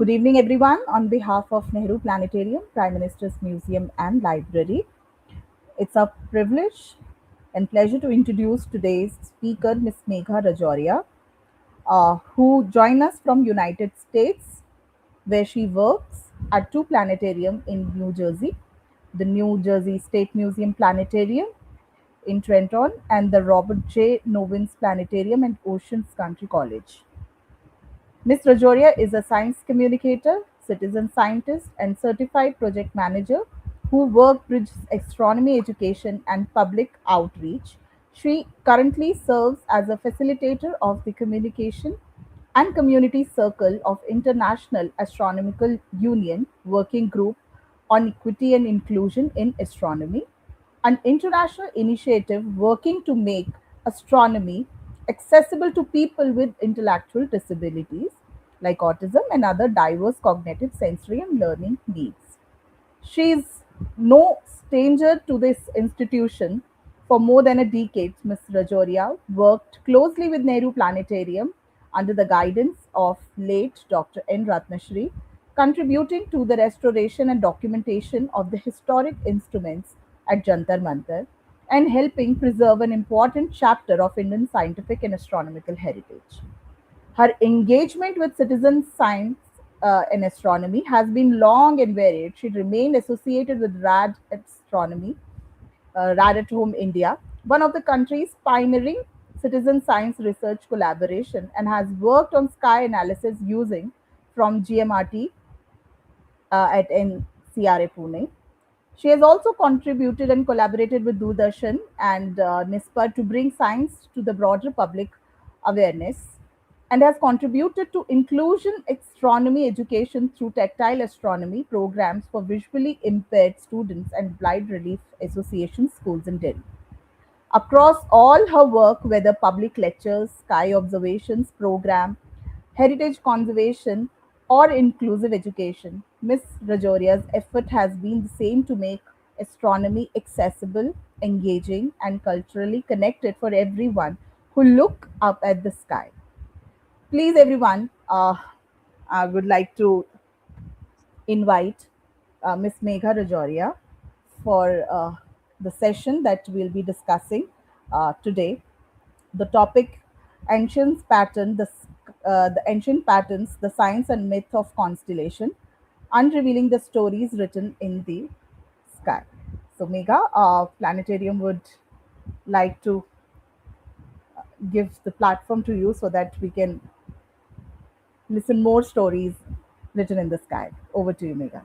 Good evening, everyone. On behalf of Nehru Planetarium, Prime Minister's Museum and Library, it's a privilege and pleasure to introduce today's speaker, Ms. Megha Rajoria, who join us from United States, where she works at two planetarium in New Jersey, the New Jersey State Museum Planetarium in Trenton and the Robert J. Novins Planetarium and Oceans Country College. Ms. Rajoria is a science communicator, citizen scientist, and certified project manager who work bridges astronomy education and public outreach. She currently serves as a facilitator of the communication and community circle of International Astronomical Union Working Group on Equity and Inclusion in Astronomy, an international initiative working to make astronomy accessible to people with intellectual disabilities like autism and other diverse cognitive, sensory, and learning needs. She is no stranger to this institution. For more than a decade, Ms. Rajoria worked closely with Nehru Planetarium under the guidance of late Dr. N. Ratnashri, contributing to the restoration and documentation of the historic instruments at Jantar Mantar and helping preserve an important chapter of Indian scientific and astronomical heritage. Her engagement with citizen science and astronomy has been long and varied. She remained associated with RAD Astronomy, RAD at Home India, one of the country's pioneering citizen science research collaboration, and has worked on sky analysis using from GMRT at NCRA Pune. She has also contributed and collaborated with Doordarshan and NISPA to bring science to the broader public awareness and has contributed to inclusion astronomy education through tactile astronomy programs for visually impaired students and blind relief association schools in Delhi. Across all her work, whether public lectures, sky observations program, heritage conservation, or inclusive education, Ms. Rajoria's effort has been the same to make astronomy accessible, engaging, and culturally connected for everyone who look up at the sky. Please, everyone, I would like to invite Ms. Megha Rajoria for the session that we'll be discussing today. The topic ancient pattern, the ancient patterns, the science and myth of constellation, unrevealing the stories written in the sky. So, Megha, Planetarium would like to give the platform to you so that we can listen more stories written in the sky. Over to you, Megha.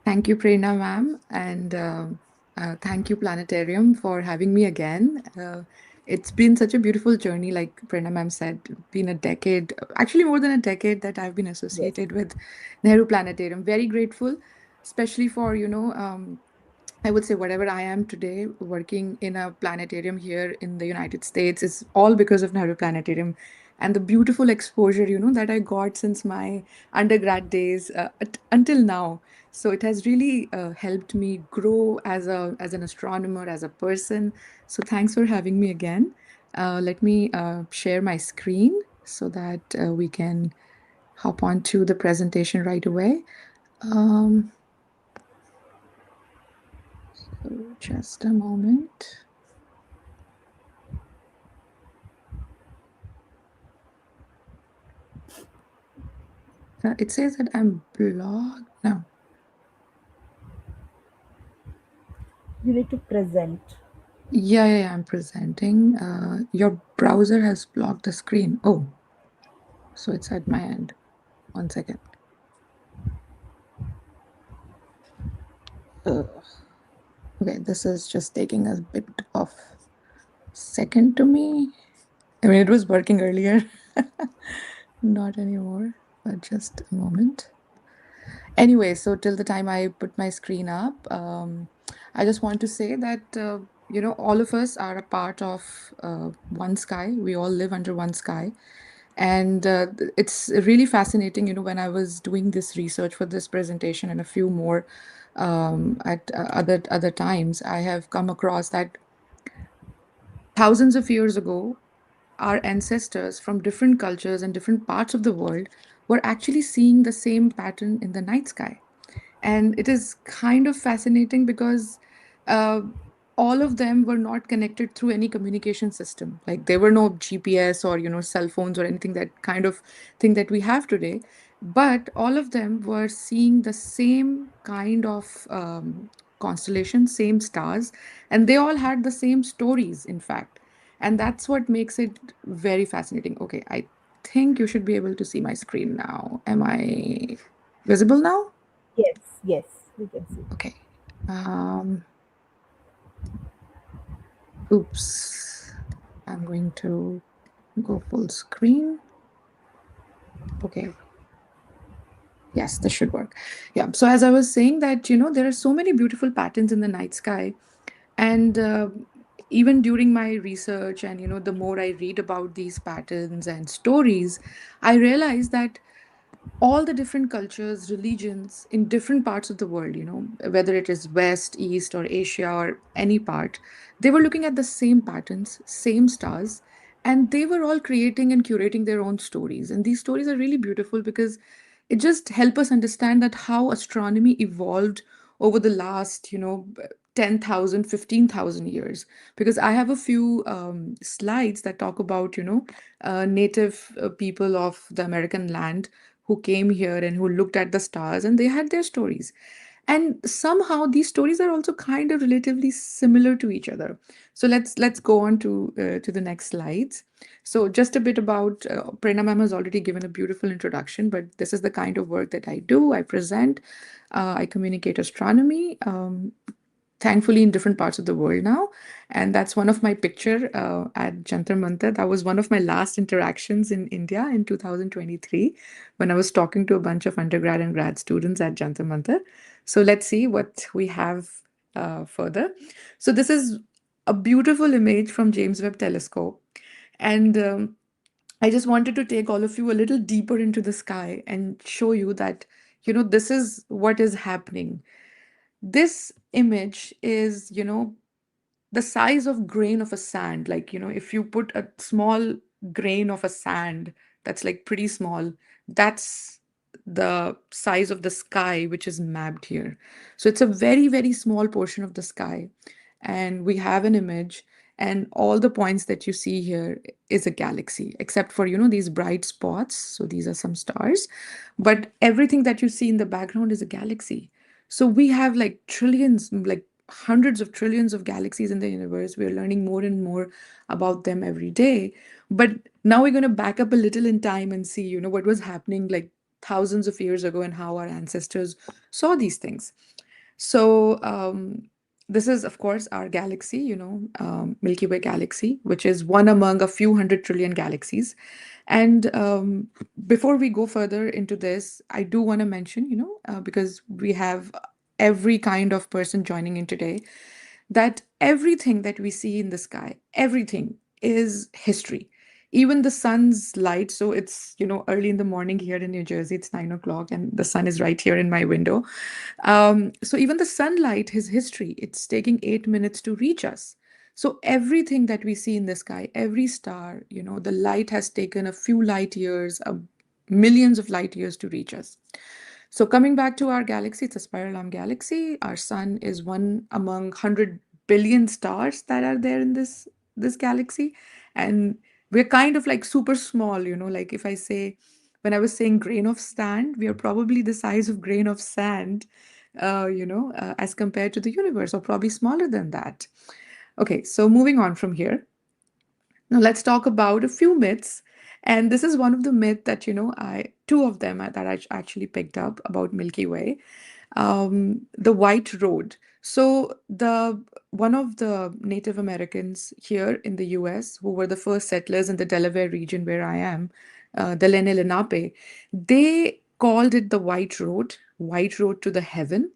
Thank you, Prerna ma'am, and thank you, Planetarium, for having me again. It's been such a beautiful journey, like Prerna ma'am said, been a decade, actually more than a decade that I've been Yes. associated with Nehru Planetarium. Very grateful, especially for, I would say whatever I am today, working in a planetarium here in the United States is all because of Nehru Planetarium and the beautiful exposure, that I got since my undergrad days until now. So it has really helped me grow as an astronomer, as a person. So thanks for having me again. Let me share my screen so that we can hop on to the presentation right away. Um, so just a moment. It says that I'm blocked now. You need to present. Yeah, I'm presenting. Your browser has blocked the screen. Oh, so it's at my end. 1 second. Okay, this is just taking a bit of second to me. I mean, it was working earlier. Not anymore, but just a moment. Anyway, so till the time I put my screen up, I just want to say that, all of us are a part of one sky. We all live under one sky. And it's really fascinating, when I was doing this research for this presentation and a few more at other times, I have come across that thousands of years ago, our ancestors from different cultures and different parts of the world were actually seeing the same pattern in the night sky. And it is kind of fascinating because uh, all of them were not connected through any communication system. Like there were no GPS or cell phones or anything that kind of thing that we have today. But all of them were seeing the same kind of constellations, same stars, and they all had the same stories, in fact. And that's what makes it very fascinating. Okay, I think you should be able to see my screen now. Am I visible now? Yes, yes, we can see. Okay. Um, oops. I'm going to go full screen. Okay. Yes, this should work. Yeah. So as I was saying that, there are so many beautiful patterns in the night sky. And even during my research and, the more I read about these patterns and stories, I realize that all the different cultures, religions in different parts of the world, whether it is West, East, or Asia, or any part, they were looking at the same patterns, same stars, and they were all creating and curating their own stories. And these stories are really beautiful because it just help us understand that how astronomy evolved over the last 10,000, 15,000 years. Because I have a few slides that talk about native people of the American land who came here and who looked at the stars, and they had their stories. And somehow these stories are also kind of relatively similar to each other. So let's go on to the next slides. So just a bit about Prerna ma'am has already given a beautiful introduction, but this is the kind of work that I do. I present, I communicate astronomy. Thankfully in different parts of the world now, and that's one of my picture at Jantar Mantar. That was one of my last interactions in India in 2023 when I was talking to a bunch of undergrad and grad students at Jantar Mantar. So let's see what we have further. So this is a beautiful image from James Webb Telescope, and I just wanted to take all of you a little deeper into the sky and show you that this is what is happening. This image is the size of grain of a sand. Like if you put a small grain of a sand that's like pretty small, that's the size of the sky which is mapped here. So it's a very very small portion of the sky, and we have an image, and all the points that you see here is a galaxy except for these bright spots. So these are some stars, but everything that you see in the background is a galaxy. So we have like trillions, like hundreds of trillions of galaxies in the universe. We're learning more and more about them every day. But now we're going to back up a little in time and see, what was happening like thousands of years ago and how our ancestors saw these things. So this is, of course, our galaxy, Milky Way galaxy, which is one among a few hundred trillion galaxies. And before we go further into this, I do want to mention, because we have every kind of person joining in today, that everything that we see in the sky, everything is history. Even the sun's light. So it's, early in the morning here in New Jersey, it's 9 o'clock, and the sun is right here in my window. So even the sunlight is history. It's taking 8 minutes to reach us. So everything that we see in the sky, every star, the light has taken a few light years, millions of light years to reach us. So coming back to our galaxy, it's a spiral arm galaxy. Our sun is one among 100 billion stars that are there in this galaxy, and we're kind of like super small. Like if I say, when I was saying grain of sand, we are probably the size of grain of sand, as compared to the universe, or probably smaller than that. Okay, so moving on from here. Now let's talk about a few myths. And this is one of the myths that, two of them that I actually picked up about Milky Way. The White Road. So the one of the Native Americans here in the US, who were the first settlers in the Delaware region where I am, the Lenni Lenape, they called it the White Road to the Heaven.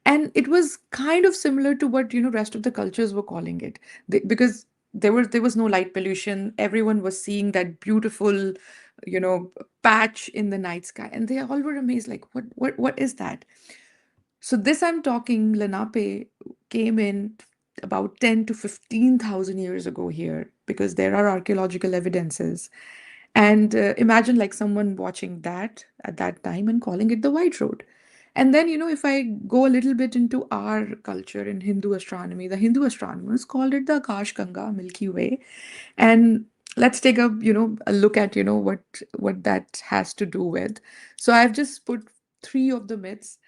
And it was kind of similar to what rest of the cultures were calling it, because there was no light pollution. Everyone was seeing that beautiful you know patch in the night sky, and they all were amazed, like, what is that? So this, I'm talking, Lenape came in about 10 to 15,000 years ago here, because there are archaeological evidences. And imagine like someone watching that at that time and calling it the White Road. And then, if I go a little bit into our culture in Hindu astronomy, the Hindu astronomers called it the Akash Ganga, Milky Way. And let's take a look at, what that has to do with. So I've just put three of the myths,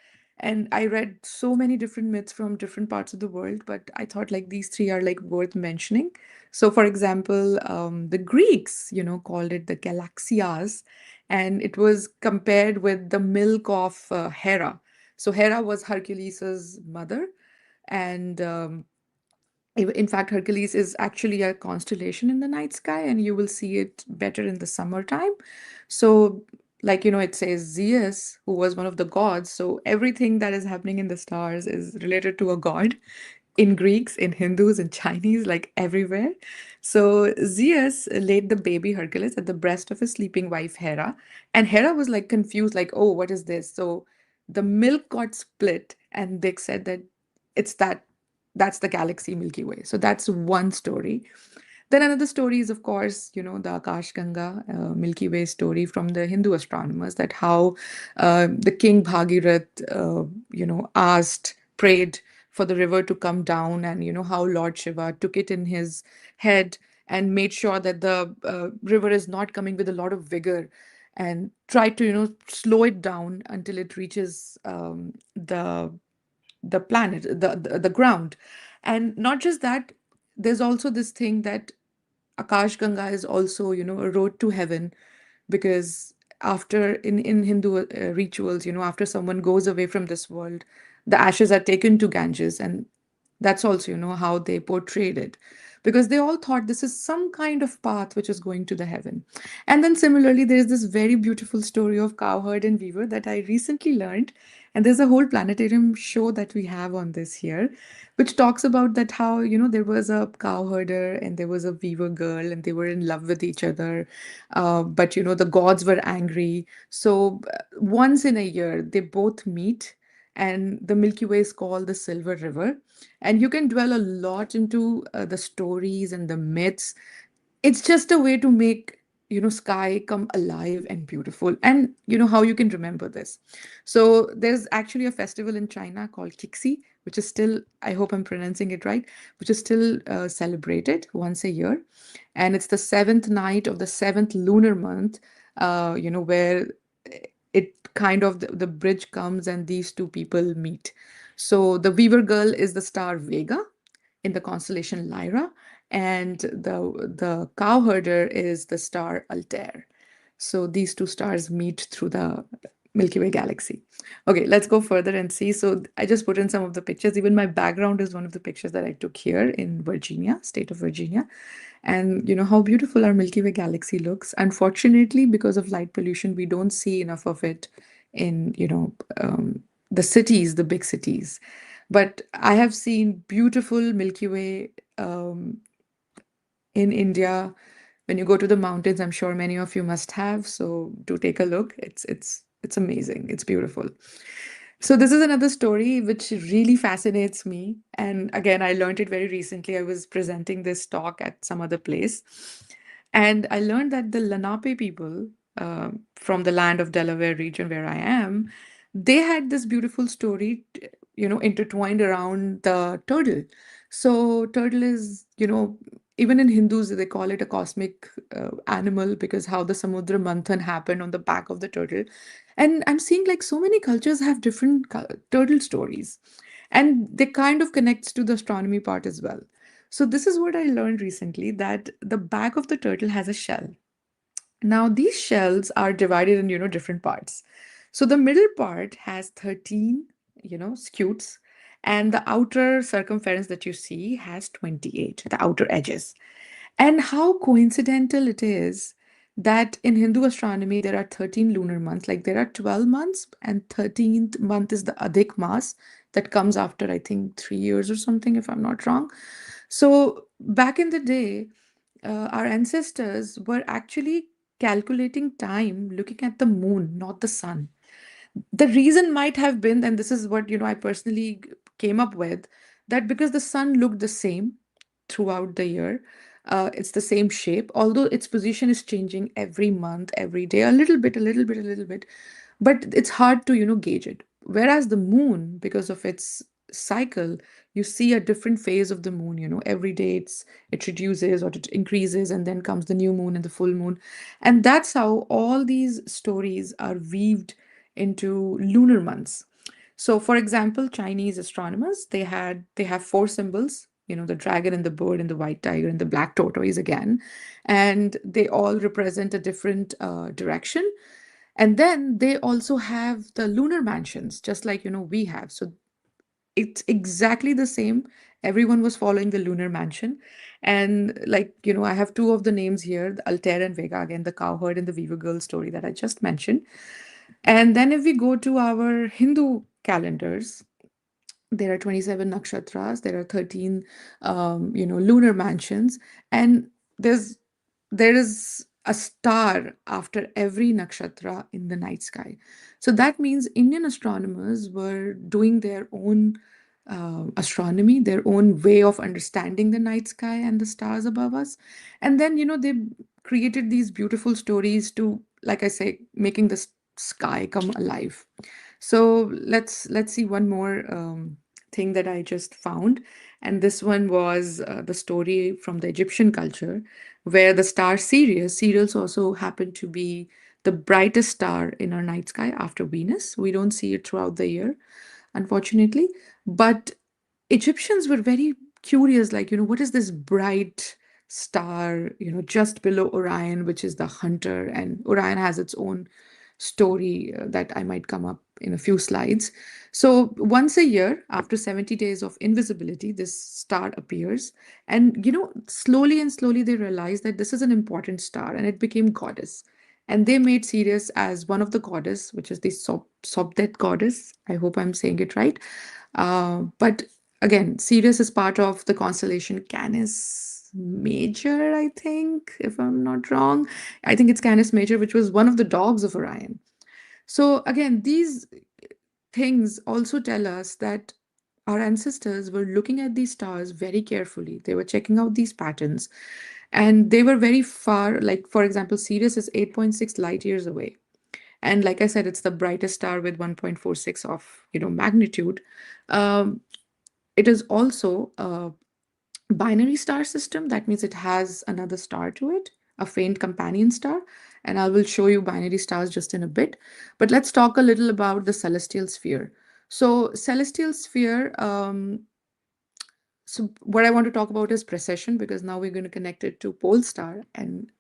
and I read so many different myths from different parts of the world, but I thought like these three are like worth mentioning. So, for example, the Greeks, called it the Galaxias, and it was compared with the milk of Hera. So Hera was Hercules's mother, and in fact, Hercules is actually a constellation in the night sky, and you will see it better in the summertime. So, like, it says Zeus, who was one of the gods. So, everything that is happening in the stars is related to a god in Greeks, in Hindus, in Chinese, like everywhere. So, Zeus laid the baby Hercules at the breast of his sleeping wife Hera. And Hera was like confused, like, oh, what is this? So, the milk got split, and they said that it's that's the galaxy Milky Way. So that's one story. Then another story is, of course, the Akash Ganga, Milky Way story from the Hindu astronomers, that how the king Bhagirath, asked, prayed for the river to come down, and how Lord Shiva took it in his head and made sure that the river is not coming with a lot of vigor, and tried to slow it down until it reaches the planet, the ground. And not just that, there's also this thing that Akash Ganga is also, a road to heaven, because after in Hindu rituals, after someone goes away from this world, the ashes are taken to Ganges, and that's also, how they portrayed it, because they all thought this is some kind of path which is going to the heaven. And then similarly, there's this very beautiful story of cowherd and weaver that I recently learned, and there's a whole planetarium show that we have on this here, which talks about that how, there was a cowherder and there was a weaver girl, and they were in love with each other, but the gods were angry. So once in a year they both meet, and the Milky Way is called the Silver River. And you can dwell a lot into the stories and the myths. It's just a way to make sky come alive and beautiful. And how you can remember this. So there's actually a festival in China called Kixi, which is still, I hope I'm pronouncing it right, which is still celebrated once a year. And it's the seventh night of the seventh lunar month, where it kind of the bridge comes and these two people meet. So the weaver girl is the star Vega in the constellation Lyra, and the cowherder is the star Altair. So these two stars meet through the Milky Way galaxy. Okay, let's go further and see. So I just put in some of the pictures. Even my background is one of the pictures that I took here in Virginia, state of Virginia. And how beautiful our Milky Way galaxy looks. Unfortunately, because of light pollution, we don't see enough of it in, the cities, the big cities. But I have seen beautiful Milky Way in India. When you go to the mountains, I'm sure many of you must have. So do take a look. It's amazing. It's beautiful. So this is another story which really fascinates me. And again, I learned it very recently. I was presenting this talk at some other place. And I learned that the Lenape people from the land of Delaware region where I am, they had this beautiful story, intertwined around the turtle. So turtle is, even in Hindus, they call it a cosmic animal, because how the Samudra Manthan happened on the back of the turtle. And I'm seeing like so many cultures have different turtle stories, and they kind of connects to the astronomy part as well. So this is what I learned recently, that the back of the turtle has a shell. Now these shells are divided in, different parts. So the middle part has 13, scutes, and the outer circumference that you see has 28, the outer edges. And how coincidental it is that in Hindu astronomy there are 13 lunar months, like there are 12 months, and 13th month is the Adhik Mas that comes after, I think, 3 years or something, if I'm not wrong. So back in the day, our ancestors were actually calculating time looking at the moon, not the sun. The reason might have been, and this is what I personally came up with, that because the sun looked the same throughout the year, It's the same shape, although its position is changing every month, every day, a little bit, a little bit, a little bit. But it's hard to, gauge it. Whereas the moon, because of its cycle, you see a different phase of the moon. Every day it reduces or it increases, and then comes the new moon and the full moon. And that's how all these stories are weaved into lunar months. So, for example, Chinese astronomers, they have four symbols, the dragon and the bird and the white tiger and the black tortoise again, and they all represent a different direction. And then they also have the lunar mansions, just like we have. So it's exactly the same. Everyone was following the lunar mansion, and like I have two of the names here, the Altair and Vega, again the cowherd and the Weaver girl story that I just mentioned. And then if we go to our Hindu calendars, there are 27 nakshatras, there are 13 lunar mansions, and there's there is a star after every nakshatra in the night sky. So that means Indian astronomers were doing their own astronomy, their own way of understanding the night sky and the stars above us. And then they created these beautiful stories to, like I say, making the sky come alive. So let's see one more thing that I just found, and this one was the story from the Egyptian culture, where the star Sirius also happened to be the brightest star in our night sky after Venus. We don't see it throughout the year, unfortunately, but Egyptians were very curious, like, what is this bright star, just below Orion, which is the hunter, and Orion has its own story that I might come up in a few slides. So, once a year, after 70 days of invisibility, this star appears. And, slowly and slowly, they realized that this is an important star and it became goddess. And they made Sirius as one of the goddess, which is the Sobdet goddess. I hope I'm saying it right. But again, Sirius is part of the constellation Canis Major, I think, if I'm not wrong. I think it's Canis Major, which was one of the dogs of Orion. So again, these things also tell us that our ancestors were looking at these stars very carefully. They were checking out these patterns, and they were very far. Like, for example, Sirius is 8.6 light years away. And like I said, it's the brightest star with 1.46 of magnitude. Um, it is also a binary star system. That means it has another star to it, a faint companion star. And I will show you binary stars just in a bit. But let's talk a little about the celestial sphere. So, celestial sphere, so what I want to talk about is precession, because now we're going to connect it to pole star and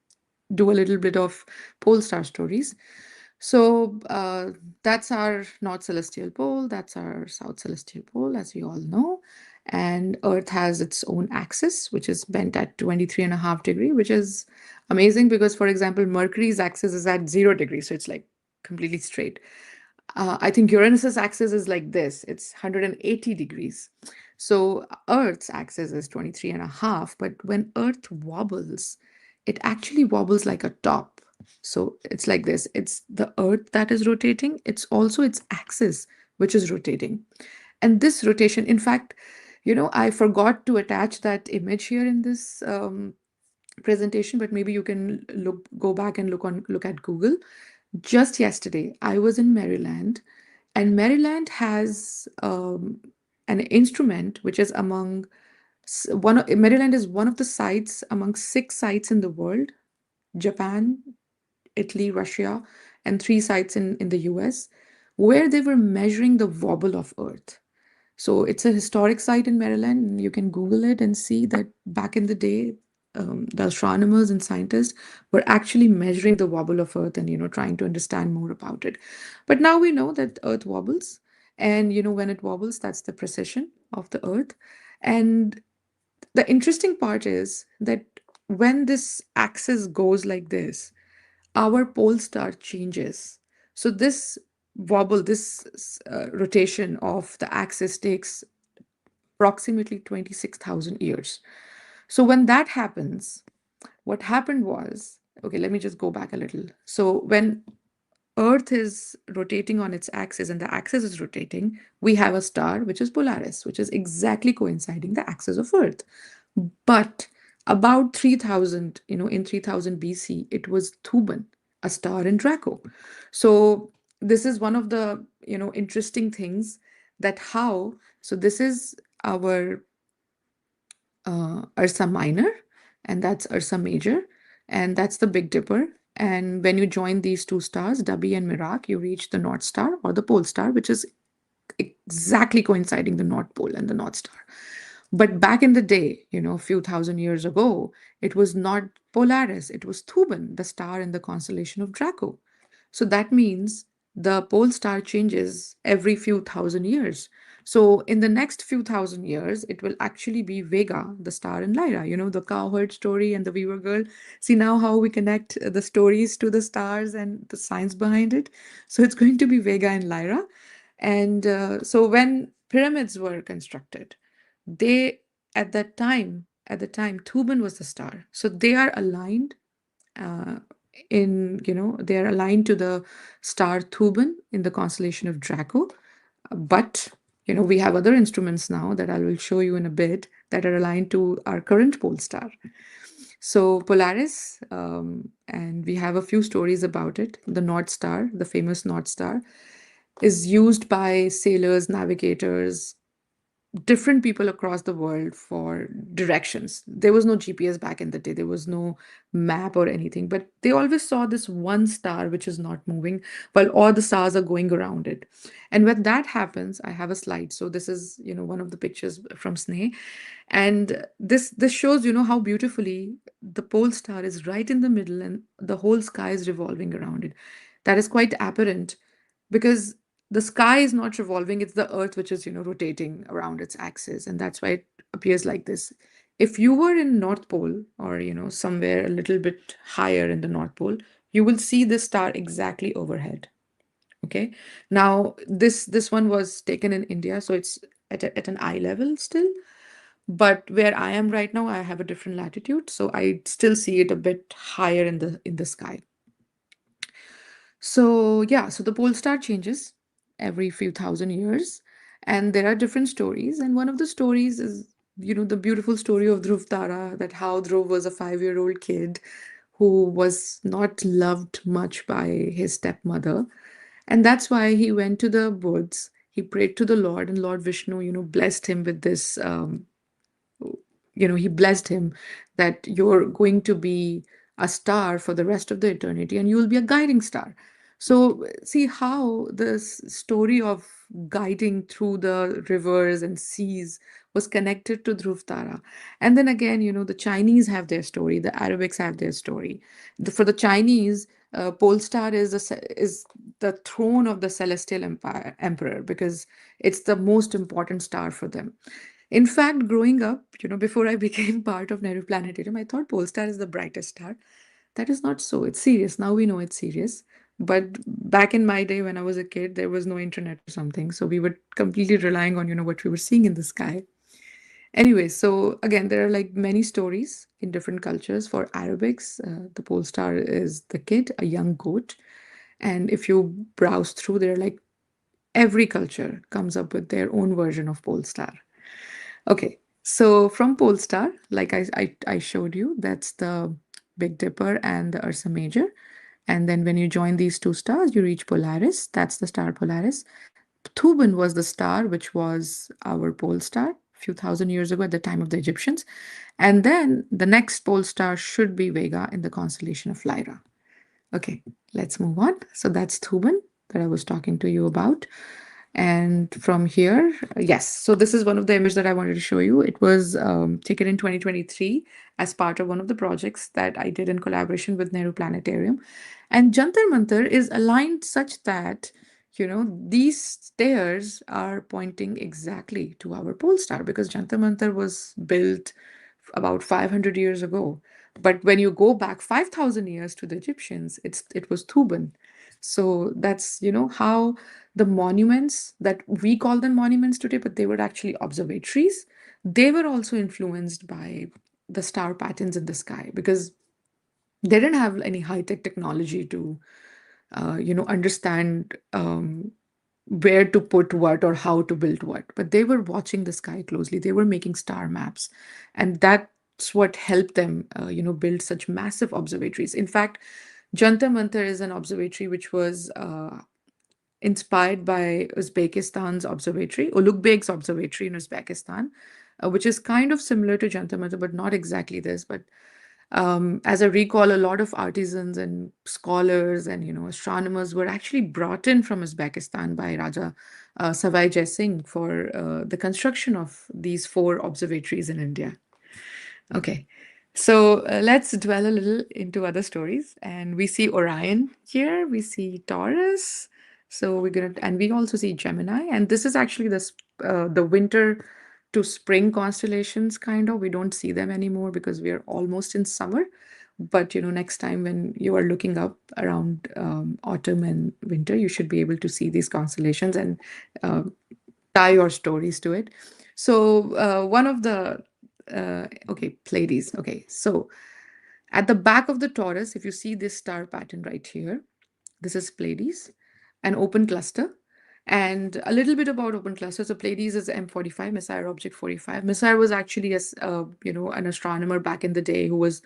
do a little bit of pole star stories. So that's our North Celestial Pole, that's our South Celestial Pole, as we all know. And Earth has its own axis, which is bent at 23.5 degrees, which is amazing because, for example, Mercury's axis is at 0 degrees. So it's like completely straight. I think Uranus's axis is like this, it's 180 degrees. So Earth's axis is 23 and a half, but when Earth wobbles, it actually wobbles like a top. So it's like this, it's the Earth that is rotating, it's also its axis which is rotating. And this rotation, in fact, I forgot to attach that image here in this presentation, but maybe you can go back and look at Google. Just yesterday, I was in Maryland, and Maryland has an instrument which is among Maryland is one of the sites among 6 sites in the world: Japan, Italy, Russia, and 3 sites in the US, where they were measuring the wobble of Earth. So it's a historic site in Maryland, and you can Google it and see that back in the day, the astronomers and scientists were actually measuring the wobble of Earth and trying to understand more about it. But now we know that Earth wobbles, and when it wobbles, that's the precession of the Earth. And the interesting part is that when this axis goes like this, our pole star changes. So this wobble, this rotation of the axis takes approximately 26,000 years. So when that happens, what happened was, okay, let me just go back a little. So when Earth is rotating on its axis and the axis is rotating, we have a star which is Polaris, which is exactly coinciding the axis of Earth. But About 3000, in 3000 BC, it was Thuban, a star in Draco. So this is one of the, interesting things, that how, so this is our Ursa Minor, and that's Ursa Major, and that's the Big Dipper. And when you join these two stars, Dubby and Merak, you reach the North Star or the Pole Star, which is exactly coinciding the North Pole and the North Star. But back in the day, a few thousand years ago, it was not Polaris, it was Thuban, the star in the constellation of Draco. So that means the pole star changes every few thousand years. So in the next few thousand years, it will actually be Vega, the star in Lyra, the cowherd story and the Weaver girl. See now how we connect the stories to the stars and the science behind it. So it's going to be Vega and Lyra. And so when pyramids were constructed, they at the time Thuban was the star. So they are aligned uh, they are aligned to the star Thuban in the constellation of Draco. But we have other instruments now that I will show you in a bit that are aligned to our current pole star. So Polaris, and we have a few stories about it. The North Star, the famous North Star, is used by sailors, navigators, different people across the world for directions. There was no GPS back in the day, there was no map or anything, but they always saw this one star which is not moving while all the stars are going around it. And when that happens, I have a slide. So this is, one of the pictures from Sneh. And this shows, how beautifully the pole star is right in the middle and the whole sky is revolving around it. That is quite apparent because the sky is not revolving, it's the earth which is rotating around its axis, and that's why it appears like this. If you were in North Pole, or somewhere a little bit higher in the North Pole, you will see the star exactly overhead. Okay, now this one was taken in India, so it's at an eye level still, but where I am right now, I have a different latitude, so I still see it a bit higher in the sky. So, yeah, so the pole star changes every few thousand years, and there are different stories. And one of the stories is, the beautiful story of Dhruv Tara, that how Dhruv was a 5-year-old kid who was not loved much by his stepmother. And that's why he went to the woods, he prayed to the Lord, and Lord Vishnu, blessed him with this he blessed him that you're going to be a star for the rest of the eternity and you will be a guiding star. So see how this story of guiding through the rivers and seas was connected to Dhruv Tara. And then again, the Chinese have their story, the Arabics have their story. For the Chinese, pole star is the throne of the celestial empire emperor, because it's the most important star for them. In fact, growing up, before I became part of Nehru Planetarium, I thought Polestar is the brightest star. That is not so. It's serious. Now we know it's serious. But back in my day when I was a kid, there was no internet or something. So we were completely relying on, what we were seeing in the sky. Anyway, so again, there are like many stories in different cultures. For Arabics, the pole star is the kid, a young goat. And if you browse through, there are like every culture comes up with their own version of pole star. Okay, so from Polestar, like I showed you, that's the Big Dipper and the Ursa Major. And then when you join these two stars, you reach Polaris. That's the star Polaris. Thuban was the star, which was our pole star a few thousand years ago at the time of the Egyptians. And then the next pole star should be Vega in the constellation of Lyra. Okay, let's move on. So that's Thuban that I was talking to you about. And from here, yes, so this is one of the images that I wanted to show you. It was taken in 2023 as part of one of the projects that I did in collaboration with Nehru Planetarium. And Jantar Mantar is aligned such that, these stairs are pointing exactly to our pole star, because Jantar Mantar was built about 500 years ago. But when you go back 5,000 years to the Egyptians, it was Thuban. So that's, how the monuments that we call them monuments today, but they were actually observatories. They were also influenced by the star patterns in the sky, because they didn't have any high-tech technology to, understand where to put what or how to build what. But they were watching the sky closely. They were making star maps. And that that's what helped them, build such massive observatories. In fact, Jantar Mantar is an observatory which was inspired by Uzbekistan's observatory, Ulugh observatory in Uzbekistan, which is kind of similar to Jantar Mantar, but not exactly this. But as I recall, a lot of artisans and scholars and astronomers were actually brought in from Uzbekistan by Raja Savai Jai Singh for the construction of these four observatories in India. Okay. So let's dwell a little into other stories. And we see Orion here, we see Taurus. So we're gonna, and we also see Gemini. And this is actually the winter to spring constellations, kind of. We don't see them anymore because we are almost in summer. But next time when you are looking up around autumn and winter, you should be able to see these constellations and uh, tie your stories to it. So one of the okay, Pleiades. Okay, so at the back of the torus, if you see this star pattern right here, this is Pleiades, an open cluster. And a little bit about open cluster. So Pleiades is M45, Messier Object 45. Messier was actually an astronomer back in the day who was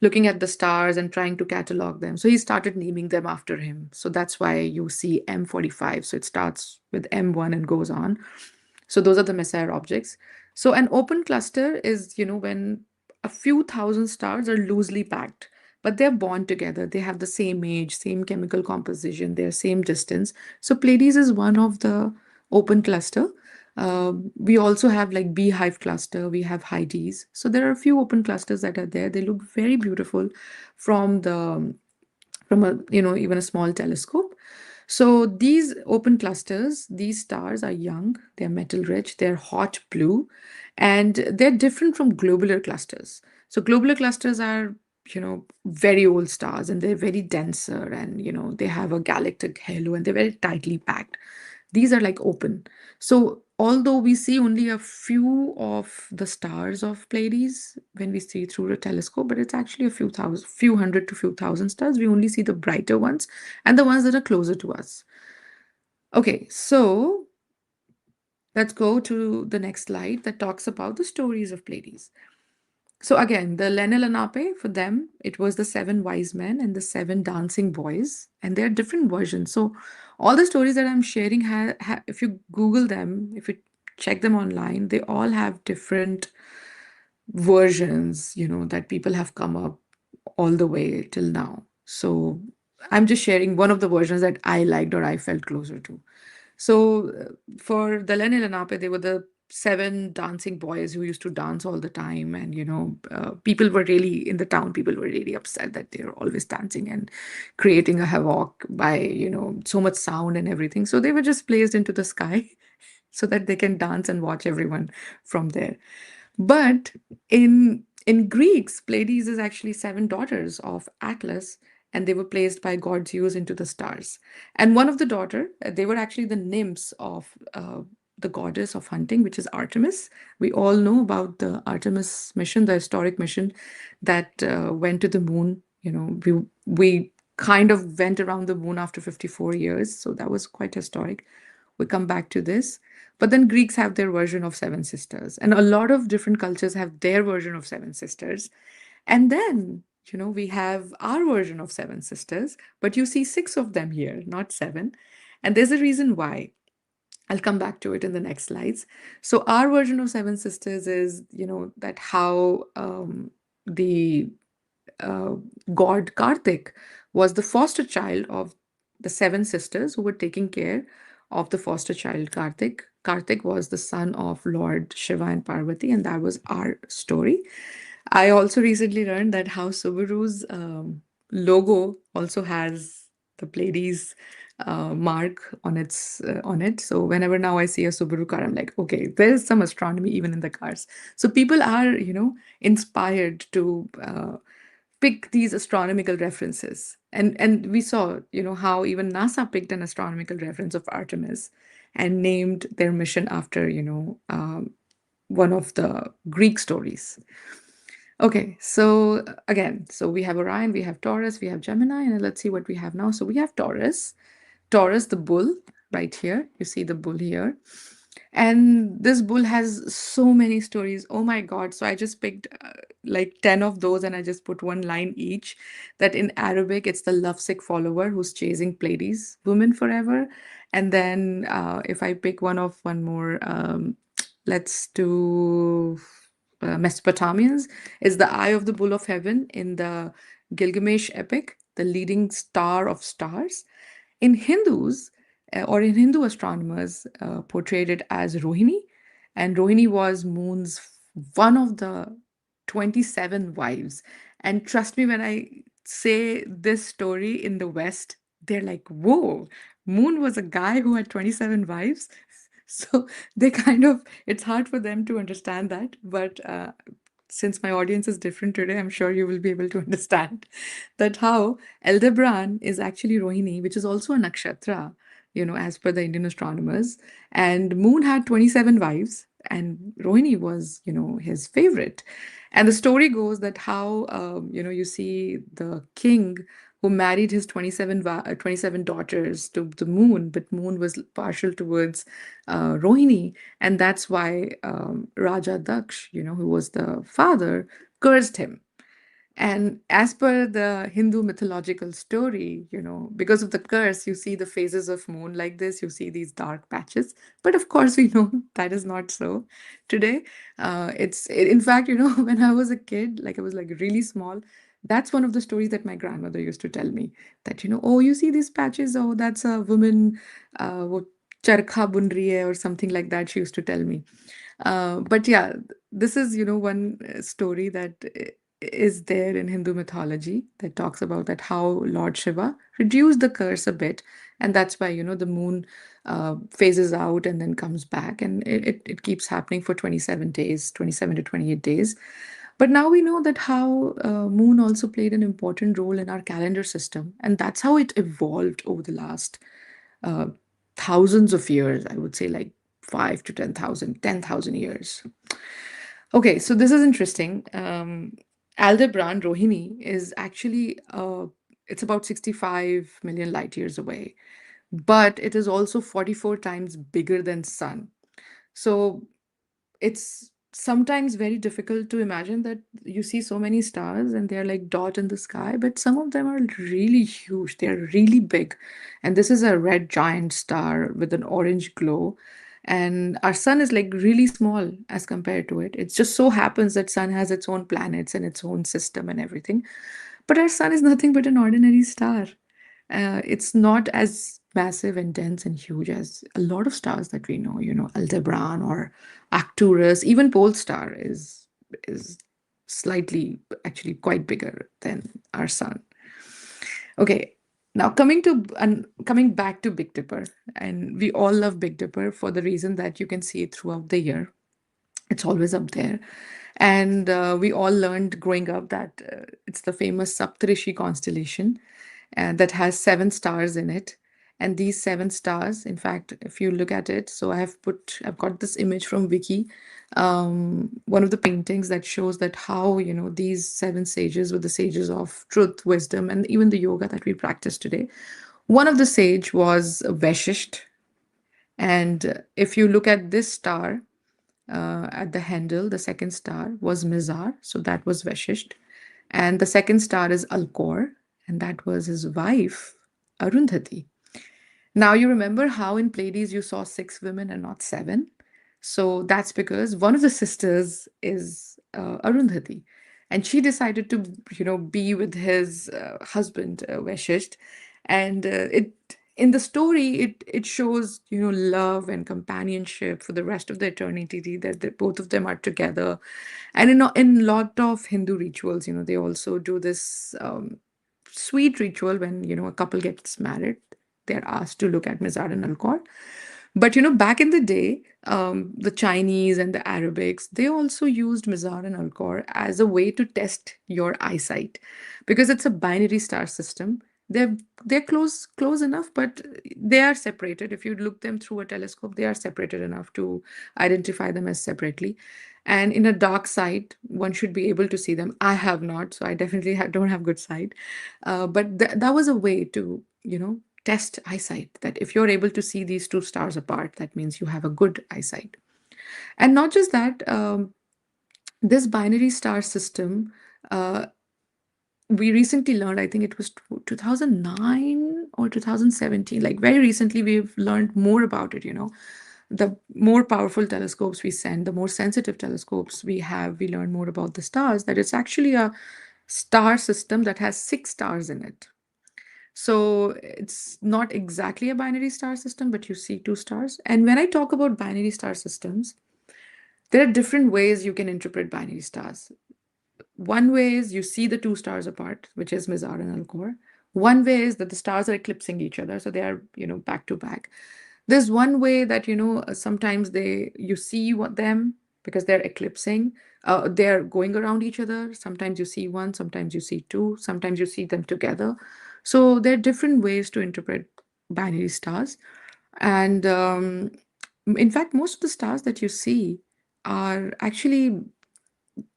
looking at the stars and trying to catalog them. So he started naming them after him. So that's why you see M45. So it starts with M1 and goes on. So those are the Messier objects. So an open cluster is, when a few thousand stars are loosely packed, but they're bound together. They have the same age, same chemical composition, they're same distance. So Pleiades is one of the open cluster. We also have like beehive cluster, we have Hyades. So there are a few open clusters that are there. They look very beautiful from the from a even a small telescope. So these open clusters, these stars are young, they're metal rich, they're hot blue, and they're different from globular clusters. So globular clusters are very old stars, and they're very denser, and they have a galactic halo, and they're very tightly packed. These are like open. So although we see only a few of the stars of Pleiades when we see through a telescope, but it's actually a few thousand, few hundred to few thousand stars. We only see the brighter ones and the ones that are closer to us. Okay, so let's go to the next slide that talks about the stories of Pleiades. So again, the Lenel Lenape, for them, it was the seven wise men and the seven dancing boys, and there are different versions. So all the stories that I'm sharing, if you Google them, if you check them online, they all have different versions, that people have come up all the way till now. So I'm just sharing one of the versions that I liked or I felt closer to. So for the Lenny Lenape, they were the seven dancing boys who used to dance all the time. And, people were really, in the town, people were really upset that they were always dancing and creating a havoc by, so much sound and everything. So they were just placed into the sky so that they can dance and watch everyone from there. But in Greeks, Pleiades is actually seven daughters of Atlas, and they were placed by god Zeus into the stars. And one of the daughter, they were actually the nymphs of the goddess of hunting, which is Artemis. We all know about the Artemis mission, the historic mission that went to the moon. We kind of went around the moon after 54 years, so that was quite historic. We come back to this. But then Greeks have their version of Seven Sisters, and a lot of different cultures have their version of Seven Sisters. And then, we have our version of Seven Sisters, but you see six of them here, not seven. And there's a reason why. I'll come back to it in the next slides. So our version of Seven Sisters is, that how the uh, god Kartik was the foster child of the seven sisters who were taking care of the foster child Kartik. Kartik was the son of Lord Shiva and Parvati, and that was our story. I also recently learned that how Subaru's logo also has the Pleiades mark on it. So whenever now I see a Subaru car, I'm like, okay, there's some astronomy even in the cars. So people are, inspired to pick these astronomical references. And we saw, how even NASA picked an astronomical reference of Artemis and named their mission after, one of the Greek stories. Okay, so again, so we have Orion, we have Taurus, we have Gemini, and let's see what we have now. So we have Taurus, the bull right here. You see the bull here. And this bull has so many stories. Oh my God. So I just picked like 10 of those and I just put one line each. That in Arabic, it's the lovesick follower who's chasing Pleiades, women forever. And then if I pick one more, let's do Mesopotamians, is the eye of the bull of heaven in the Gilgamesh epic, the leading star of stars. In Hindus, or in Hindu astronomers, portrayed it as Rohini, and Rohini was Moon's one of the 27 wives. And trust me when I say this story in the West, they're like, whoa, Moon was a guy who had 27 wives. So they kind of, it's hard for them to understand that. But since my audience is different today, I'm sure you will be able to understand that how Aldebaran is actually Rohini, which is also a nakshatra, as per the Indian astronomers. And Moon had 27 wives, and Rohini was, his favorite. And the story goes that how, you see the king who married his 27 daughters to the moon, but moon was partial towards Rohini. And that's why Raja Daksh, who was the father, cursed him. And as per the Hindu mythological story, because of the curse, you see the phases of moon like this, you see these dark patches. But of course, we know that is not so today. In fact, when I was a kid, like I was like really small, that's one of the stories that my grandmother used to tell me that, oh, you see these patches, oh, that's a woman, wo charkha bun rahi hai or something like that, she used to tell me. But yeah, this is, one story that is there in Hindu mythology that talks about that how Lord Shiva reduced the curse a bit, and that's why the moon phases out and then comes back, and it keeps happening for 27 days, 27 to 28 days. But now we know that how moon also played an important role in our calendar system, and that's how it evolved over the last uh, thousands of years. I would say like 5 to 10,000 years. Okay, so this is interesting. Aldebaran Rohini is actually it's about 65 million light years away, but it is also 44 times bigger than Sun. So it's sometimes very difficult to imagine that you see so many stars and they're like dot in the sky, but some of them are really huge. They're really big. And this is a red giant star with an orange glow. And our sun is like really small as compared to it. It just so happens that sun has its own planets and its own system and everything. But our sun is nothing but an ordinary star. It's not as massive and dense and huge as a lot of stars that we know, Aldebaran or Arcturus, even Polestar is slightly actually quite bigger than our sun. Okay, now coming back to Big Dipper, and we all love Big Dipper for the reason that you can see it throughout the year. It's always up there. And we all learned growing up that it's the famous Saptarishi constellation that has 7 stars in it. And these 7 stars, in fact, if you look at it, so I've got this image from Wiki, one of the paintings that shows that how, these 7 sages were the sages of truth, wisdom, and even the yoga that we practice today. One of the sage was Vashisht. And if you look at this star, at the handle, the second star was Mizar, so that was Vashisht. And the second star is Alcor, and that was his wife, Arundhati. Now, you remember how in Pleiades you saw 6 women and not 7? So that's because one of the sisters is Arundhati. And she decided to, be with his husband, Vashisht. And in the story, it shows, love and companionship for the rest of the eternity, that both of them are together. And in lot of Hindu rituals, they also do this sweet ritual when, a couple gets married. They're asked to look at Mizar and Alcor. But back in the day, the Chinese and the Arabics, they also used Mizar and Alcor as a way to test your eyesight because it's a binary star system. They're close enough, but they are separated. If you look them through a telescope, they are separated enough to identify them as separately. And in a dark site, one should be able to see them. I have not, so I definitely don't have good sight. But that was a way to, test eyesight, that if you're able to see these two stars apart, that means you have a good eyesight. And not just that, this binary star system, uh, we recently learned, I think it was 2009 or 2017, like very recently, we've learned more about it. The more powerful telescopes we send, the more sensitive telescopes we have, we learn more about the stars, that it's actually a star system that has six stars in it. So it's not exactly a binary star system, but you see two stars. And when I talk about binary star systems, there are different ways you can interpret binary stars. One way is you see the two stars apart, which is Mizar and Alcor. One way is that the stars are eclipsing each other, so they are, back to back. There's one way that, sometimes you see what them because they're eclipsing. They're going around each other. Sometimes you see one, sometimes you see two, sometimes you see them together. So there are different ways to interpret binary stars. And in fact, most of the stars that you see are actually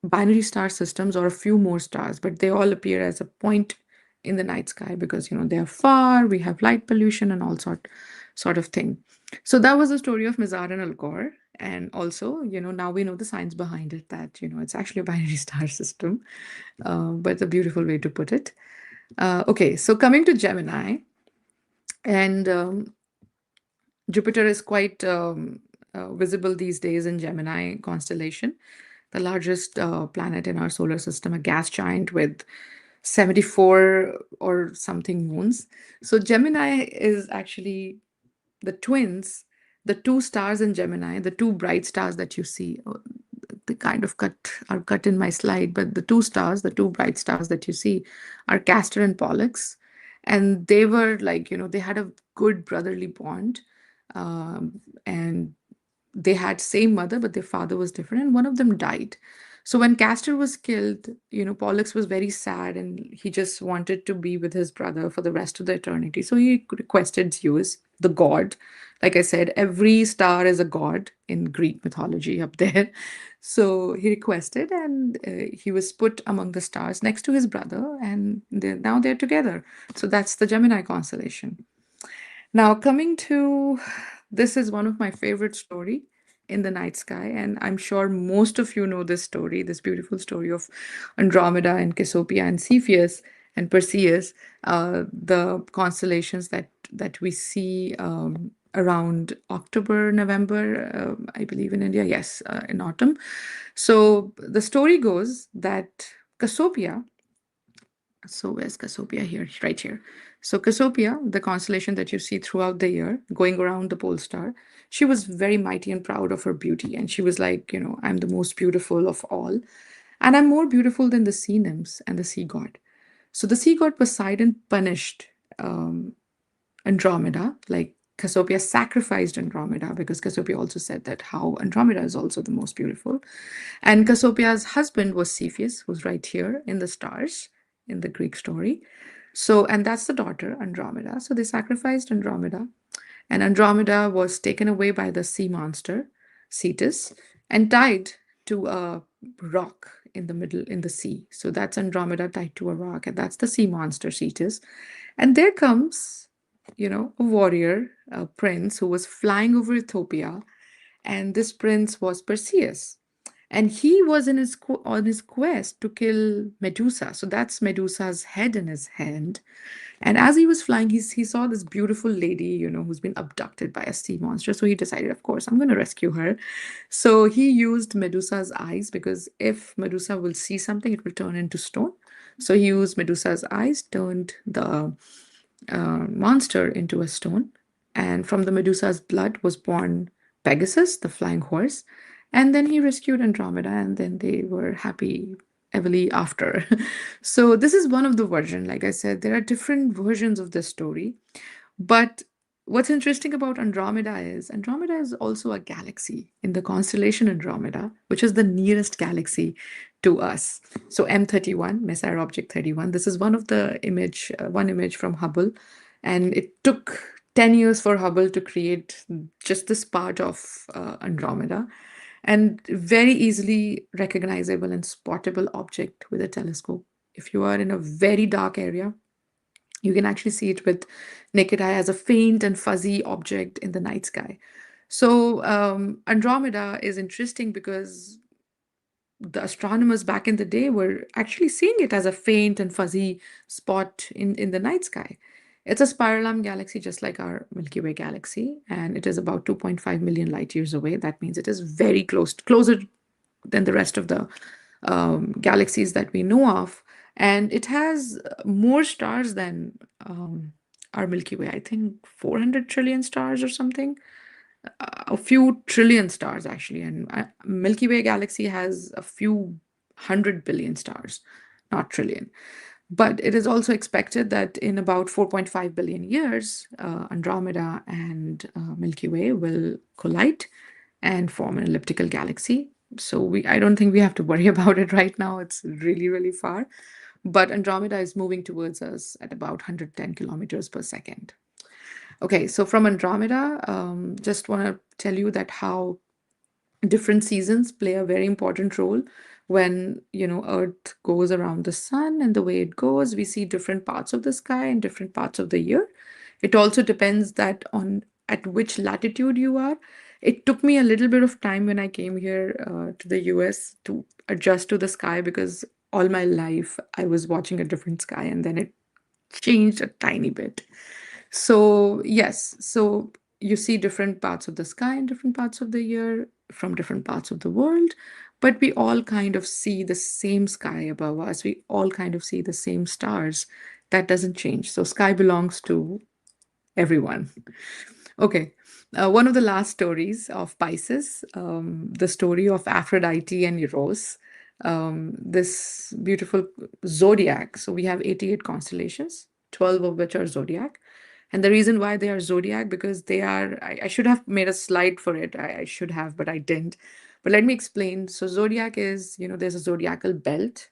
binary star systems or a few more stars, but they all appear as a point in the night sky because they're far, we have light pollution and all sort of thing. So that was the story of Mizar and Alcor. And also, now we know the science behind it, that it's actually a binary star system, but it's a beautiful way to put it. Okay, so coming to Gemini, and Jupiter is quite visible these days in Gemini constellation, the largest planet in our solar system, a gas giant with 74 or something moons. So Gemini is actually the twins, the two stars in Gemini, the two bright stars that you see. They kind of are cut in my slide, but the two stars, the two bright stars that you see, are Castor and Pollux. And they were like, they had a good brotherly bond. And they had same mother, but their father was different, and one of them died. So when Castor was killed, Pollux was very sad, and he just wanted to be with his brother for the rest of the eternity. So he requested Zeus, the god. Like I said, every star is a god in Greek mythology up there. So he requested, and he was put among the stars next to his brother, and now they're together. So that's the Gemini constellation. Now, coming to this is one of my favorite story in the night sky, and I'm sure most of you know this story, this beautiful story of Andromeda and Cassiopeia and Cepheus and Perseus, the constellations that we see around October, November, I believe in India, yes, in autumn. So the story goes that Cassiopeia, so where's Cassiopeia here? Right here. So Cassiopeia, the constellation that you see throughout the year, going around the pole star, she was very mighty and proud of her beauty. And she was like, I'm the most beautiful of all. And I'm more beautiful than the sea nymphs and the sea god. So the sea god Poseidon punished um, Andromeda, like Cassiopeia sacrificed Andromeda because Cassiopeia also said that how Andromeda is also the most beautiful. And Cassiopeia's husband was Cepheus, who's right here in the stars in the Greek story. So, and that's the daughter, Andromeda. So they sacrificed Andromeda, and Andromeda was taken away by the sea monster, Cetus, and tied to a rock in the middle in the sea. So that's Andromeda tied to a rock, and that's the sea monster, Cetus. And there comes, a warrior, a prince who was flying over Ethiopia, and this prince was Perseus, and he was on his quest to kill Medusa. So that's Medusa's head in his hand. And as he was flying, he saw this beautiful lady, who's been abducted by a sea monster. So he decided, of course, I'm going to rescue her. So he used Medusa's eyes, because if Medusa will see something, it will turn into stone. So he used Medusa's eyes, turned the monster into a stone. And from the Medusa's blood was born Pegasus, the flying horse. And then he rescued Andromeda, and then they were happy everly after. So this is one of the versions. Like I said, there are different versions of this story. But what's interesting about Andromeda is also a galaxy in the constellation Andromeda, which is the nearest galaxy to us. So M31, Messier Object 31. This is one image from Hubble, and it took 10 years for Hubble to create just this part of Andromeda, and very easily recognizable and spottable object with a telescope. If you are in a very dark area, You can actually see it with naked eye as a faint and fuzzy object in the night sky. So, Andromeda is interesting because the astronomers back in the day were actually seeing it as a faint and fuzzy spot in the night sky. It's a spiral arm galaxy just like our Milky Way galaxy, and it is about 2.5 million light years away. That means it is very close, closer than the rest of the galaxies that we know of. And it has more stars than our Milky Way. I think 400 trillion stars or something, a few trillion stars actually, and Milky Way galaxy has a few 100 billion stars, not trillion. But it is also expected that in about 4.5 billion years, Andromeda and Milky Way will collide and form an elliptical galaxy. So I don't think we have to worry about it right now. It's really, really far. But Andromeda is moving towards us at about 110 kilometers per second. Okay, so from Andromeda, just want to tell you that how different seasons play a very important role when Earth goes around the sun, and the way it goes, we see different parts of the sky and different parts of the year. It also depends that on at which latitude you are. It took me a little bit of time when I came here to the US to adjust to the sky, because all my life I was watching a different sky, and then it changed a tiny bit. So, yes, so you see different parts of the sky in different parts of the year from different parts of the world, but we all kind of see the same sky above us. We all kind of see the same stars. That doesn't change. So, sky belongs to everyone. Okay. One of the last stories of Pisces, the story of Aphrodite and Eros, this beautiful zodiac. So we have 88 constellations, 12 of which are zodiac. And the reason why they are zodiac, because they are, I should have made a slide for it. I should have, but I didn't. But let me explain. So zodiac is, there's a zodiacal belt,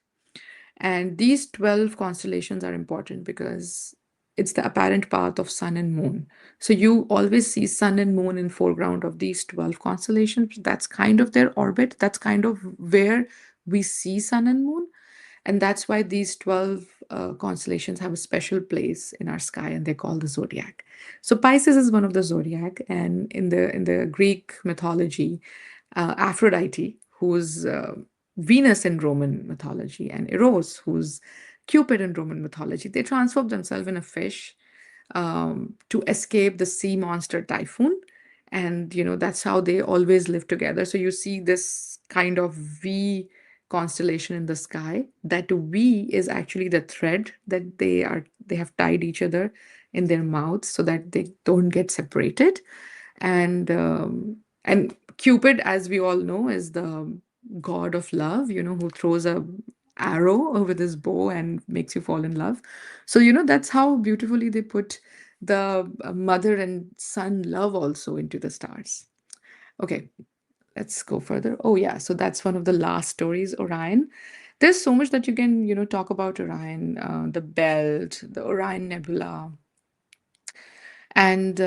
and these 12 constellations are important because it's the apparent path of sun and moon. So you always see sun and moon in foreground of these 12 constellations. That's kind of their orbit. That's kind of where we see sun and moon. And that's why these 12 constellations have a special place in our sky, and they're called the zodiac. So Pisces is one of the zodiac, and in the Greek mythology, Aphrodite, who's Venus in Roman mythology, and Eros, who's Cupid in Roman mythology, they transform themselves in a fish to escape the sea monster typhoon. And that's how they always live together. So you see this kind of V constellation in the sky. That V is actually the thread that they have tied each other in their mouths so that they don't get separated. And Cupid, as we all know, is the god of love, who throws a arrow with his bow and makes you fall in love. So that's how beautifully they put the mother and son love also into the stars. Okay, let's go further. Oh yeah, so that's one of the last stories, Orion. There's so much that you can talk about Orion, the belt, the Orion Nebula, and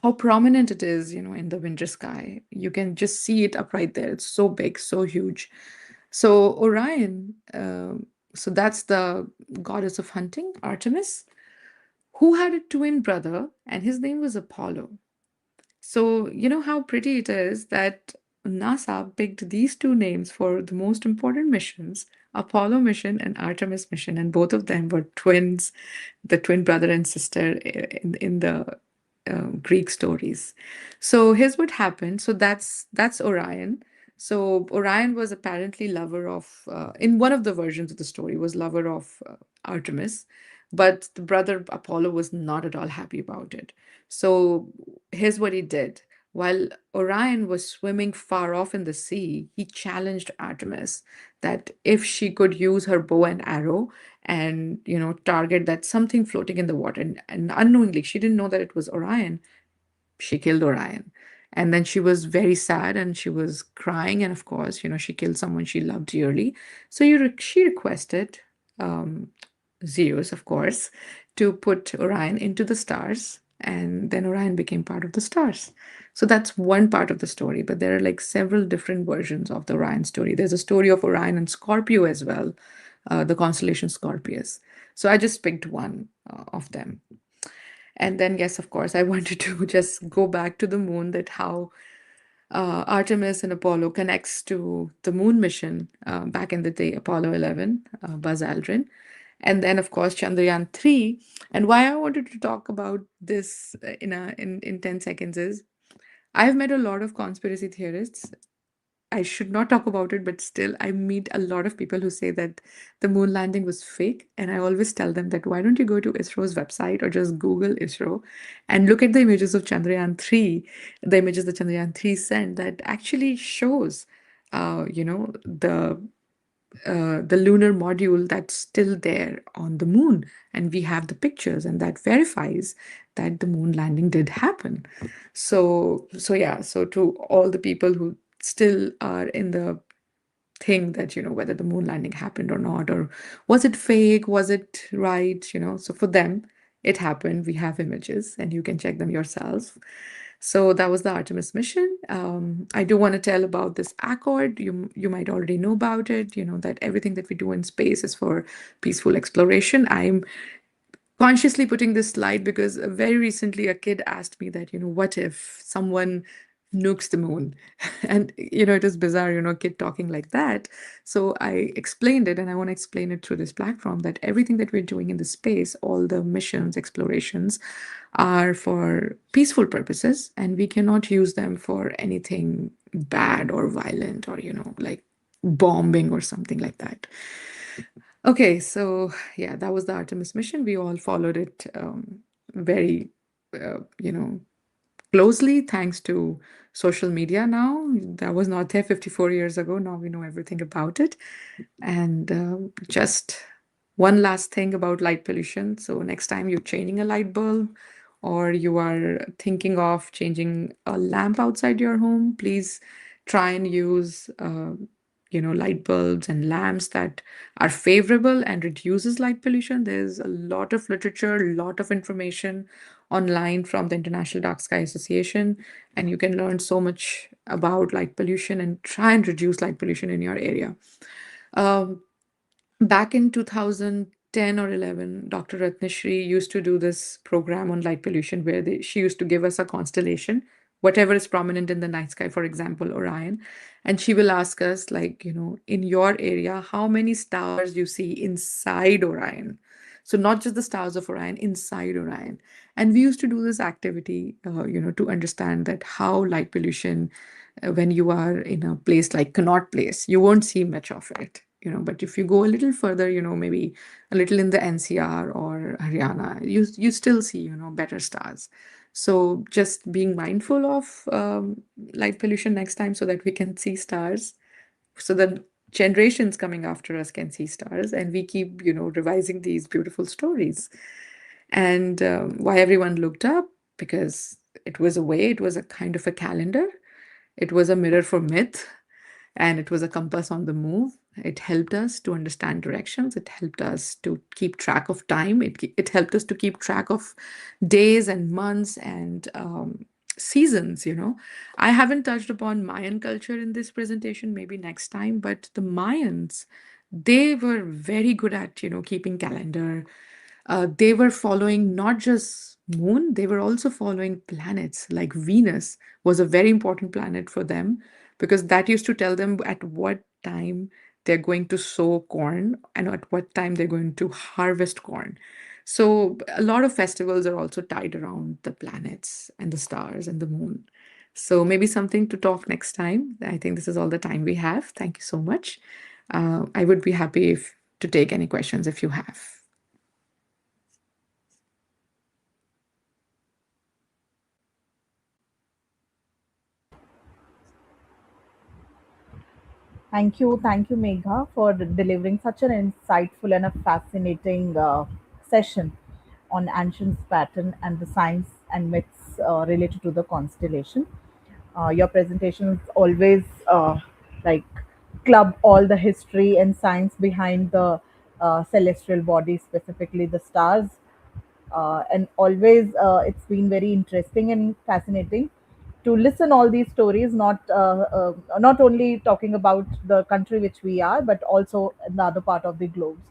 how prominent it is, in the winter sky. You can just see it up right there. It's so big, so huge. So Orion, so that's the goddess of hunting, Artemis, who had a twin brother, and his name was Apollo. So, you know how pretty it is that NASA picked these two names for the most important missions, Apollo mission and Artemis mission, and both of them were twins, the twin brother and sister in the Greek stories. So here's what happened. So that's Orion. So Orion was apparently lover of, in one of the versions of the story, was lover of Artemis, but the brother Apollo was not at all happy about it. So here's what he did. While Orion was swimming far off in the sea, he challenged Artemis that if she could use her bow and arrow and target that something floating in the water, and unknowingly, she didn't know that it was Orion, she killed Orion. And then she was very sad and she was crying. And of course, she killed someone she loved dearly. So she requested um, Zeus, of course, to put Orion into the stars. And then Orion became part of the stars. So that's one part of the story. But there are like several different versions of the Orion story. There's a story of Orion and Scorpio as well, the constellation Scorpius. So I just picked one of them. And then, yes, of course, I wanted to just go back to the moon, that how Artemis and Apollo connects to the moon mission back in the day, Apollo 11, Buzz Aldrin. And then, of course, Chandrayaan 3. And why I wanted to talk about this in 10 seconds is I've met a lot of conspiracy theorists. I should not talk about it, but still, I meet a lot of people who say that the moon landing was fake. And I always tell them that why don't you go to ISRO's website or just Google ISRO and look at the images of Chandrayaan 3, the images that Chandrayaan 3 sent that actually shows, the lunar module that's still there on the moon. And we have the pictures, and that verifies that the moon landing did happen. So yeah, so to all the people who still are in the thing that, whether the moon landing happened or not, or was it fake, was it right, so for them it happened. We have images and you can check them yourself. So that was the Artemis mission. I do want to tell about this accord. You might already know about it, that everything that we do in space is for peaceful exploration. I'm consciously putting this slide because very recently a kid asked me that, what if someone nukes the moon? And, it is bizarre, a kid talking like that. So I explained it, and I want to explain it through this platform, that everything that we're doing in the space, all the missions, explorations, are for peaceful purposes, and we cannot use them for anything bad or violent or, like bombing or something like that. Okay, so yeah, that was the Artemis mission. We all followed it very, you know, closely thanks to social media now. That was not there 54 years ago. Now we know everything about it. And just one last thing about light pollution. So, next time you're changing a light bulb or you are thinking of changing a lamp outside your home, please try and use light bulbs and lamps that are favorable and reduces light pollution. There's a lot of literature, a lot of information online from the International Dark Sky Association, and you can learn so much about light pollution and try and reduce light pollution in your area. Um, Back in 2010 or 11, Dr. Ratnashri used to do this program on light pollution where she used to give us a constellation, whatever is prominent in the night sky, for example, Orion. And she will ask us, like, in your area, how many stars you see inside Orion. So not just the stars of Orion, inside Orion. And we used to do this activity, to understand that how light pollution, when you are in a place like Connaught Place, you won't see much of it. But if you go a little further, maybe a little in the NCR or Haryana, you still see, better stars. So just being mindful of light pollution next time so that we can see stars, so that generations coming after us can see stars, and we keep, revising these beautiful stories. And why everyone looked up, because it was a kind of a calendar. It was a mirror for myth, and it was a compass on the move. It helped us to understand directions. It helped us to keep track of time. It helped us to keep track of days and months and seasons. I haven't touched upon Mayan culture in this presentation, maybe next time, but the Mayans, they were very good at, keeping calendar. They were following not just moon, they were also following planets. Like Venus was a very important planet for them, because that used to tell them at what time they're going to sow corn and at what time they're going to harvest corn. So a lot of festivals are also tied around the planets and the stars and the moon. So maybe something to talk next time. I think this is all the time we have. Thank you so much. I would be happy to take any questions if you have. Thank you, Megha, for delivering such an insightful and a fascinating session on ancient pattern and the science and myths related to the constellation. Your presentations always like club all the history and science behind the celestial bodies, specifically the stars, and always it's been very interesting and fascinating to listen all these stories, not only talking about the country which we are, but also in the other part of the globes.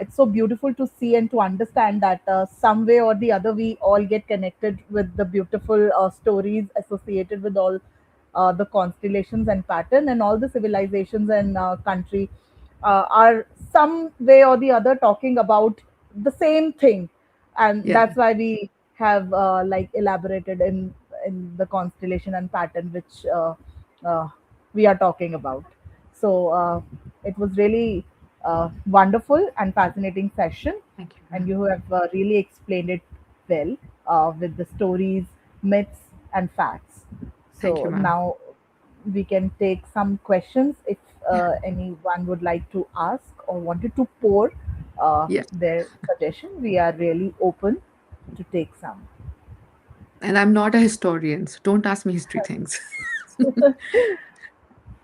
It's so beautiful to see and to understand that some way or the other we all get connected with the beautiful stories associated with all the constellations and pattern, and all the civilizations and country are some way or the other talking about the same thing, and Yeah. that's why we have like elaborated in the constellation and pattern which uh, we are talking about. So it was really wonderful and fascinating session, Thank you, and ma'am. you have really explained it well with the stories, myths, and facts. Thank you, So ma'am. now we can take some questions if Yeah. anyone would like to ask or wanted to pour Yeah. their suggestion. We are really open to take some. And I'm not a historian, so don't ask me history things.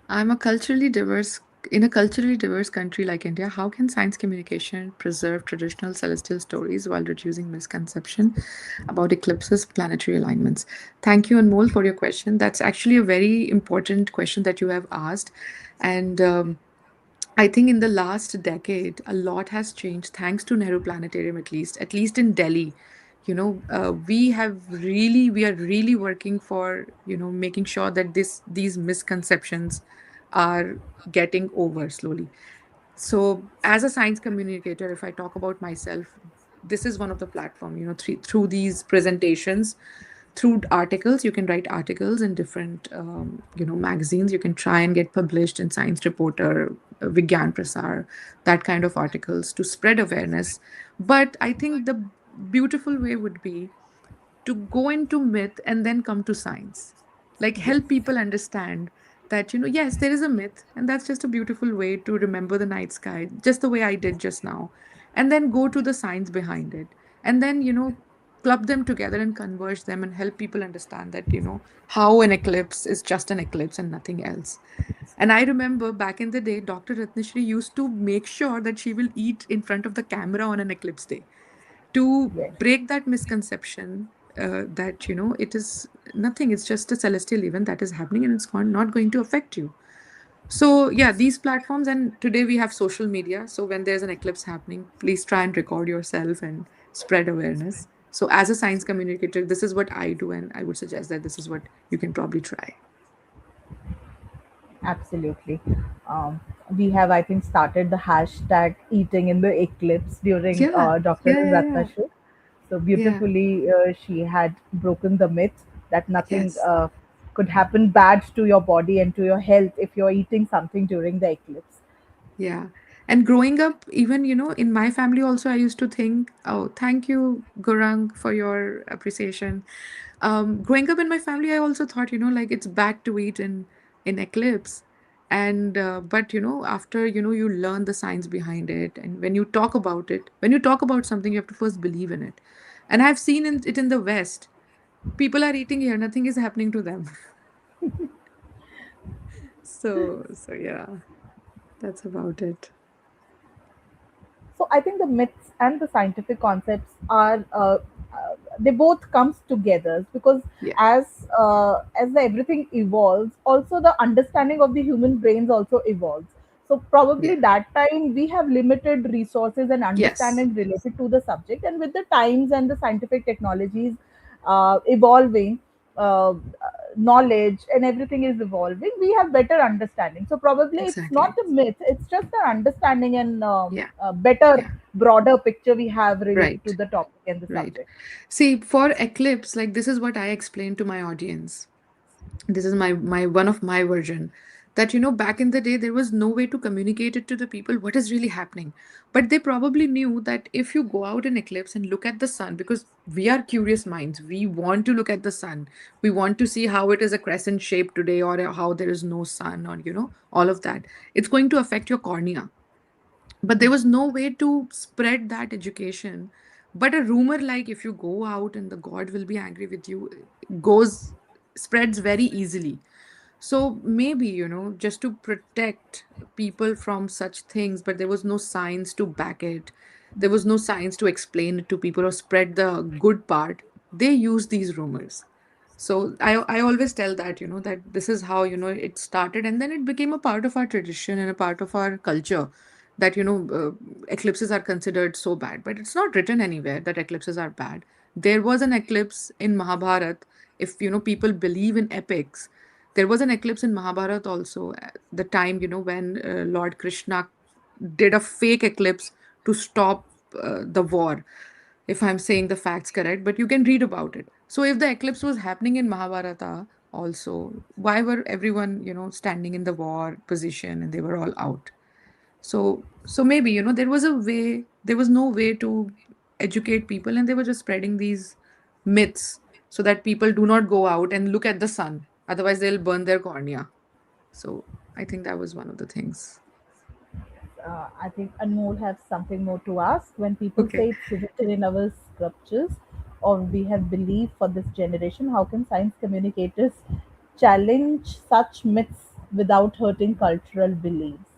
I'm a culturally diverse in a culturally diverse country like India. How can science communication preserve traditional celestial stories while reducing misconception about eclipses, planetary alignments? Thank you, Anmol, for your question. That's actually a very important question that you have asked, and I think in the last decade, a lot has changed thanks to Nehru Planetarium, at least in Delhi. We are really working for, making sure that these misconceptions are getting over slowly. So, as a science communicator, if I talk about myself, this is one of the platform. Through these presentations, through articles, you can write articles in different, magazines. You can try and get published in Science Reporter, Vigyan Prasar, that kind of articles to spread awareness. But I think the beautiful way would be to go into myth and then come to science, like Yes, help people understand that, yes, there is a myth, and that's just a beautiful way to remember the night sky, just the way I did just now, and then go to the science behind it, and then, club them together and converge them and help people understand that, how an eclipse is just an eclipse and nothing else. And I remember back in the day, Dr. Ratnashri used to make sure that she will eat in front of the camera on an eclipse day to yes. break that misconception, that it is nothing, it's just a celestial event that is happening and not going to affect you. So yeah, these platforms, and today we have social media, so when there's an eclipse happening, please try and record yourself and spread awareness. So as a science communicator, this is what I do, and I would suggest that this is what you can probably try. Absolutely. Um, we have, I think, started the hashtag eating in the eclipse during Yeah, Dr. yeah, yeah, Ratna yeah, show. So yeah. beautifully, she had broken the myth that nothing Yes. could happen bad to your body and to your health if you're eating something during the eclipse. Yeah. And growing up, even, in my family also, I used to think, oh, thank you, Gorang, for your appreciation. Growing up in my family, I also thought, like it's bad to eat in eclipse. And, but, after, you learn the science behind it. And when you talk about something, you have to first believe in it. And I've seen it in the West. People are eating here, nothing is happening to them. So yeah, that's about it. So I think the myths and the scientific concepts are they both comes together because Yeah. as the everything evolves, also the understanding of the human brains also evolves. So probably Yeah. that time we have limited resources and Yes. understanding related to the subject, and with the times and the scientific technologies evolving, knowledge and everything is evolving, we have better understanding. So probably it's not Exactly. a myth, it's just an understanding and Yeah. a better, Yeah. broader picture we have related to Right. the topic and the Right. subject. See, for eclipse, like this is what I explain to my audience. This is my one of my version, that back in the day there was no way to communicate it to the people what is really happening, but they probably knew that if you go out in eclipse and look at the sun, because we are curious minds, we want to look at the sun, we want to see how it is a crescent shape today, or how there is no sun, or all of that, it's going to affect your cornea. But there was no way to spread that education. But a rumor, like if you go out and the god will be angry with you, goes spreads very easily. So maybe, just to protect people from such things, but there was no science to back it. There was no science to explain it to people or spread the good part. They use these rumors. So I always tell that, that this is how, it started, and then it became a part of our tradition and a part of our culture, that eclipses are considered so bad, but it's not written anywhere that eclipses are bad. There was an eclipse in Mahabharat. If people believe in epics, there was an eclipse in Mahabharat also at the time, when Lord Krishna did a fake eclipse to stop the war, if I'm saying the facts correct, but you can read about it. So if the eclipse was happening in Mahabharata also, why were everyone, standing in the war position and they were all out? So maybe, there was a way, there was no way to educate people, and they were just spreading these myths so that people do not go out and look at the sun. Otherwise, they'll burn their cornea. So I think that was one of the things. I think Anmol has something more to ask. When people Okay. say it's written in our scriptures or we have belief for this generation, how can science communicators challenge such myths without hurting cultural beliefs?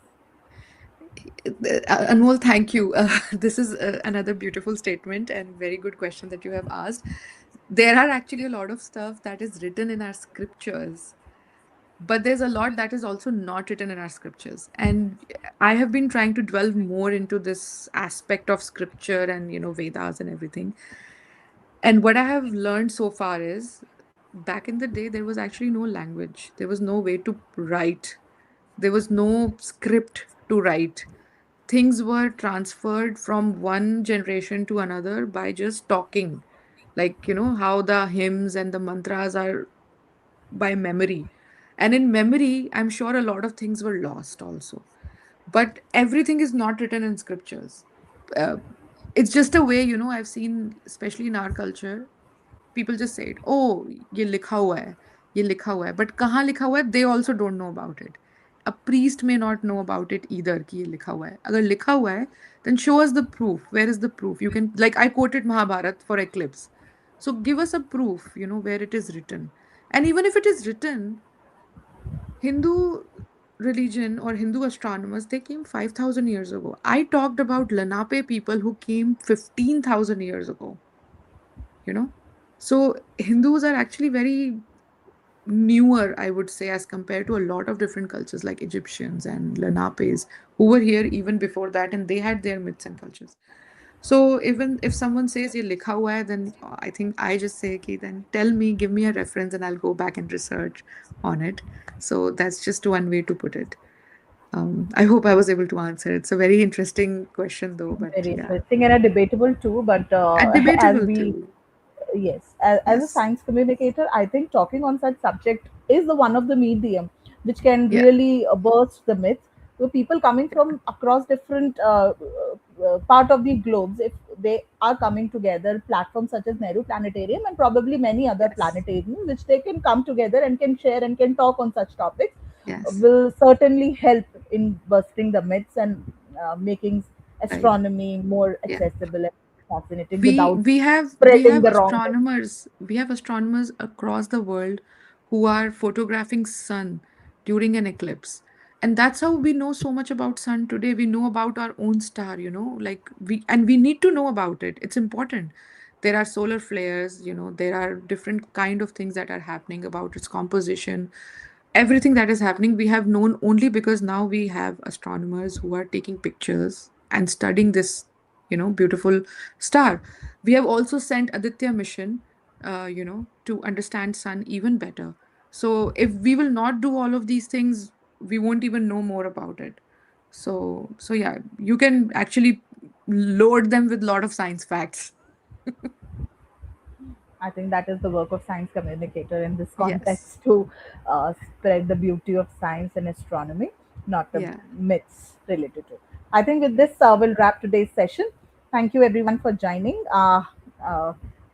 Anmol, thank you. This is another beautiful statement and very good question that you have asked. There are actually a lot of stuff that is written in our scriptures, but there's a lot that is also not written in our scriptures. And I have been trying to delve more into this aspect of scripture and, Vedas and everything. And what I have learned so far is back in the day, there was actually no language, there was no way to write, there was no script to write. Things were transferred from one generation to another by just talking. Like, how the hymns and the mantras are by memory. And in memory, I'm sure a lot of things were lost also. But everything is not written in scriptures. Uh, it's just a way, I've seen, especially in our culture, people just say it. Oh, ये लिखा हुआ है, ये लिखा हुआ है. But कहाँ लिखा हुआ है, they also don't know about it. A priest may not know about it either कि ये लिखा हुआ है. अगर लिखा हुआ है, then show us the proof. Where is the proof? You can, like I quoted Mahabharat for eclipse. So give us a proof, where it is written. And even if it is written, Hindu religion or Hindu astronomers, they came 5,000 years ago. I talked about Lenape people who came 15,000 years ago, you know. So Hindus are actually very newer, I would say, as compared to a lot of different cultures like Egyptians and Lenapes who were here even before that, and they had their myths and cultures. So even if someone says ye likha hua hai, then I think I just say ki then tell me, give me a reference, and I'll go back and research on it. So that's just one way to put it. I hope I was able to answer. It's a very interesting question though, but Very yeah, interesting and a debatable too, but and as debatable we too. yes, as a Yes. science communicator, I think talking on such subject is the one of the medium which can Yeah. really burst the myths. So people coming Yeah. from across different part of the globes, if they are coming together, platforms such as Nehru Planetarium and probably many other Yes. planetariums, which they can come together and can share and can talk on such topics, Yes. will certainly help in busting the myths and making Right. astronomy more Yeah. accessible and fascinating we without we have we spreading have the wrong myths. astronomers across the world who are photographing sun during an eclipse, and that's how we know so much about sun today. We know about our own star, like we need to know about it. It's important. There are solar flares, there are different kind of things that are happening about its composition. Everything that is happening we have known only because now we have astronomers who are taking pictures and studying this, beautiful star. We have also sent Aditya mission, to understand sun even better. So if we will not do all of these things, we won't even know more about it. So yeah, you can actually load them with a lot of science facts. I think that is the work of science communicator in this Yes. context to spread the beauty of science and astronomy, not the Yeah. myths related to it. I think with Yeah. this, we'll wrap today's session. Thank you everyone for joining.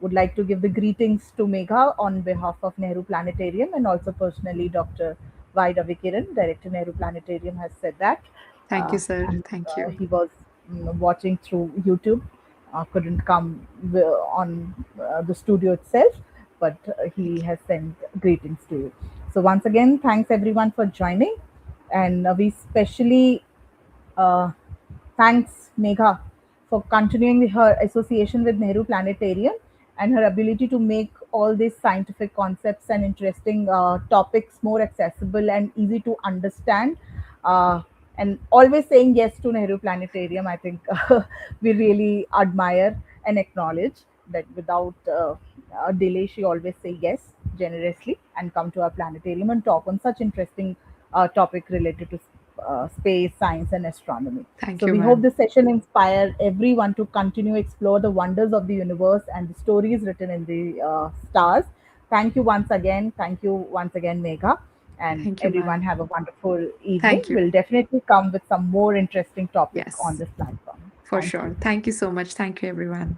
Would like to give the greetings to Megha on behalf of Nehru Planetarium and also personally Dr. Y. Ravikiran, Director Nehru Planetarium, has said that. Thank you, sir. And Thank you. he was watching through YouTube, couldn't come on the studio itself, but he Thank you. has sent greetings to you. So, once again, thanks everyone for joining. And we especially uh, thanks Megha for continuing her association with Nehru Planetarium and her ability to make all these scientific concepts and interesting topics more accessible and easy to understand. Uh, and always saying yes to Nehru Planetarium. I think we really admire and acknowledge that without a delay, she always say yes generously and come to our planetarium and talk on such interesting topic related to space, science, and astronomy. Thank So you, we hope ma'am. this session inspire everyone to continue explore the wonders of the universe and the stories written in the stars. Thank you once again. Thank you once again, Megha. And Thank you, everyone ma'am. have a wonderful evening. Thank you. We'll definitely come with some more interesting topic on Yes, this platform. for Thank you. sure. Thank you so much. Thank you, everyone.